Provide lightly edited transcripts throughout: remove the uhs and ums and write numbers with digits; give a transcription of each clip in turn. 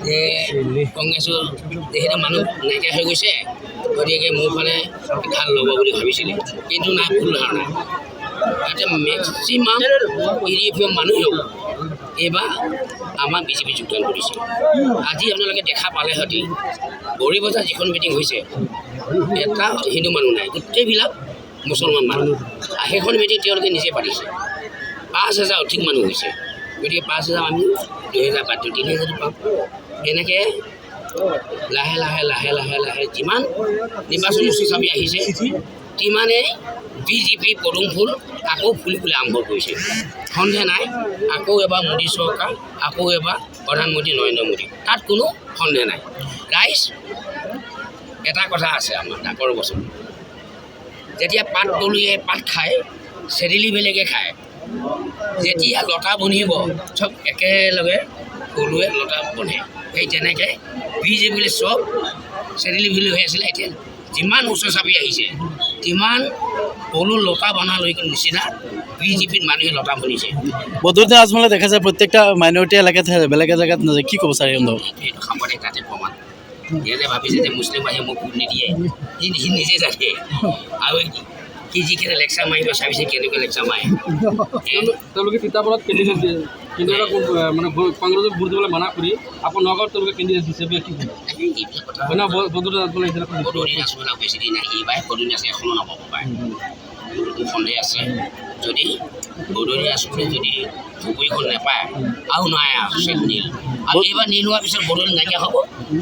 যে কংগ্ৰেছৰ যিহেতু মানুহ নাইকিয়া হৈ গৈছে গতিকে মোৰ ফালে ঢাল ল'ব বুলি ভাবিছিলে কিন্তু নাই ভুল ধাৰণা এতিয়া মেক্সিমাম ইউৰোপীয় মানুহেও এইবাৰ আমাৰ বিজেপি যোগদান কৰিছে আজি আপোনালোকে দেখা পালেহঁতি বৰি বজাৰ যিখন মিটিং হৈছে এটা হিন্দু মানুহ নাই গোটেইবিলাক মুছলমান মানুহ সেইখন মিটিং তেওঁলোকে নিজে পাতিছে ৫,০০০ অধিক মানুহ হৈছে গতিকে ৫,০০০ আমি ২,০০০ বাদ দিওঁ ৩,০০০ পাম এনেকৈ লাহে লাহে লাহে লাহে লাহে যিমান নিৰ্বাচন চাপি আহিছে তিমানেই বিজেপি পদুম ফুল আকৌ ফুলিবলৈ আৰম্ভ কৰিছে সন্দেহ নাই আকৌ এবাৰ মোদী চৰকাৰ আকৌ এবাৰ প্ৰধানমন্ত্ৰী নৰেন্দ্ৰ মোদী তাত কোনো সন্দেহ নাই ৰাইজ এটা কথা আছে আমাৰ ডাকৰ বছৰ যেতিয়া পাত তলুৱে পাত খায় চেৰিলি বেলেগে খায় যেতিয়া লতা বনিব চব একেলগে পলুৱে লতা বনে সেই তেনেকৈ বিজেপিলৈ চব চেৰিলি ভেলি হৈ আছিলে এতিয়া যিমান উচ্চ চাপি আহিছে তিমান পলু লতা বনালৈ নিচিনা বিজেপিৰ মানুহে লতা বনিছে বদৰুদ্দিন আজমলে দেখা যায় প্ৰত্যেকটা মাইনৰিটি এলেকাত বেলেগ জেগাত নাযায় কি ক'ব ছাৰ এইটো সাংবাদিক তাতে প্ৰমাণ সিহঁতে ভাবিছে যে মুছলিম বাহিৰে মোক ভোট নিদিয়ে সি নিজে জানে আৰু সি যিখিনি লেকচাৰ মাৰিব চাবিছে কেনেকৈ লেকচাৰ মাৰে তেওঁলোকে তিতাবৰত কেণ্ডিডেট দিয়ে কিন্তু এটা মানে কংগ্ৰেছক ভোট দিবলৈ মানা কৰি আকৌ নগাঁৱত তেওঁলোকে কেণ্ডিডেট দিছে কি বদৰুদ্দিন আজমলে বদৰুদ্দিন আজমলে বেছি দিন নাই এইবাৰ বদৰুদ্দিন আজমলে এখনো নাপাব পাৰে মোৰ সন্দেহ আছে যদি বদৰুদ্দিন আজমলে যদি ধুবুৰীখন নাপায় আৰু নাই নীল আৰু এইবাৰ নীল হোৱাৰ পিছত বদৰুদ্দিন নাইকিয়া হ'ব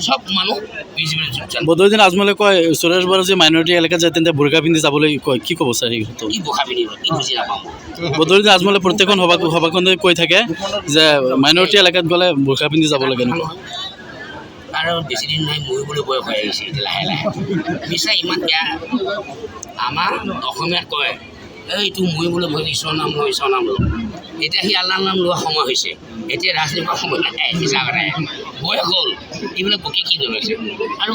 চব মানুহ বিজেপিলৈ যোগদান বদৰুদ্দিন আজমলে কয় সুৰেশ বৰা যে মাইনৰিটি এলেকাত যায় তেন্তে বুৰ্কা পিন্ধি যাবলৈ কয় কি ক'ব ছাৰ এই কি বোকা পিন্ধিব কি বুজি নাপাওঁ বদৰুদ্দিন আজমলে প্ৰত্যেকখন সভাখনে কৈ থাকে যে মাইনৰিটি এলেকাত গ'লে বুৰ্কা পিন্ধি যাব লাগে আৰু বেছি দিন নাই মৰিবলৈ বয়স হৈ আহিছে এতিয়া লাহে লাহে মিছা ইমান বেয়া আমাৰ অসমীয়াত কয় এইটো মৰিবলৈ মই ঈশ্বৰৰ নাম লওঁ ঈশ্বৰৰ নাম লওঁ এতিয়া সি আল্লাহৰ নাম লোৱা সময় হৈছে এতিয়া ৰাজনীতিৰ সময় নাহে মিছা কথা বয়স হ'ল এইবিলাক বকি কি ধৰিছে আৰু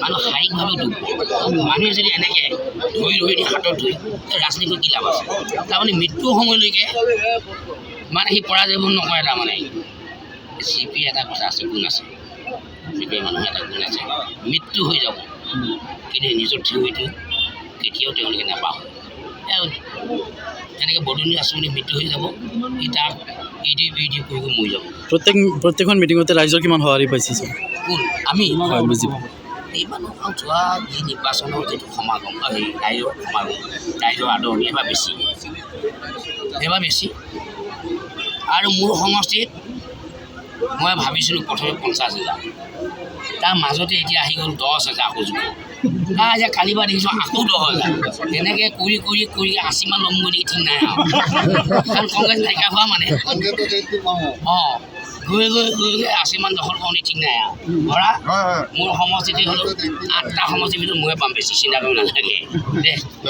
মানুহ শাৰীৰিকভাৱে দুখ মানুহে যদি এনেকৈ ধৰি ধৰি হাতত ধৰি ৰাজনীতিৰ কি লাভ আছে তাৰমানে মৃত্যুৰ সময়লৈকে মানে সি পৰাজয় নকৰে তাৰমানে চিপি এটা কথা আছে গুণ আছে চিপিৰ মানুহে এটা গুণ আছে মৃত্যু হৈ যাব কিন্তু নিজৰ থিয়ৰিটো কেতিয়াও তেওঁলোকে নাপাহৰে তেনেকৈ বদৰুদ্দিন আজমলে মৃত্যু হৈ যাব সি তাক ইডি বিডি কৰি মৰি যাব প্ৰত্যেকখন মিটিঙতে ৰাইজৰ কিমান সঁহাৰি পাইছে কোন আমি বিজেপি এইবাৰ যোৱা যি নিৰ্বাচনৰ যিটো সমাগম সেই ৰাইজৰ সমাগম ৰাইজৰ আদৰণি এইবাৰ বেছি আৰু মোৰ সমষ্টিত মই ভাবিছিলোঁ প্ৰথমে 50,000 তাৰ মাজতে এতিয়া আহি গ'ল 10,000 আকৌ যোগ এতিয়া কালিবাৰ দেখিছোঁ আকৌ 10,000 তেনেকৈ কৰি কৰি কৰি 80 মান ল'ম বুলি ঠিক নাই আৰু কাৰণ কংগ্ৰেছ নাইকিয়া হোৱা মানে অঁ গৈ গৈ গৈ গৈ 80 মান দখল কৰোঁ ঠিক নাই আৰু ধৰা মোৰ সমষ্টিতে হ'লেও 8টা সমষ্টিৰ ভিতৰত ময়ে পাম বেছি চিন্তা কৰিব নালাগে দেই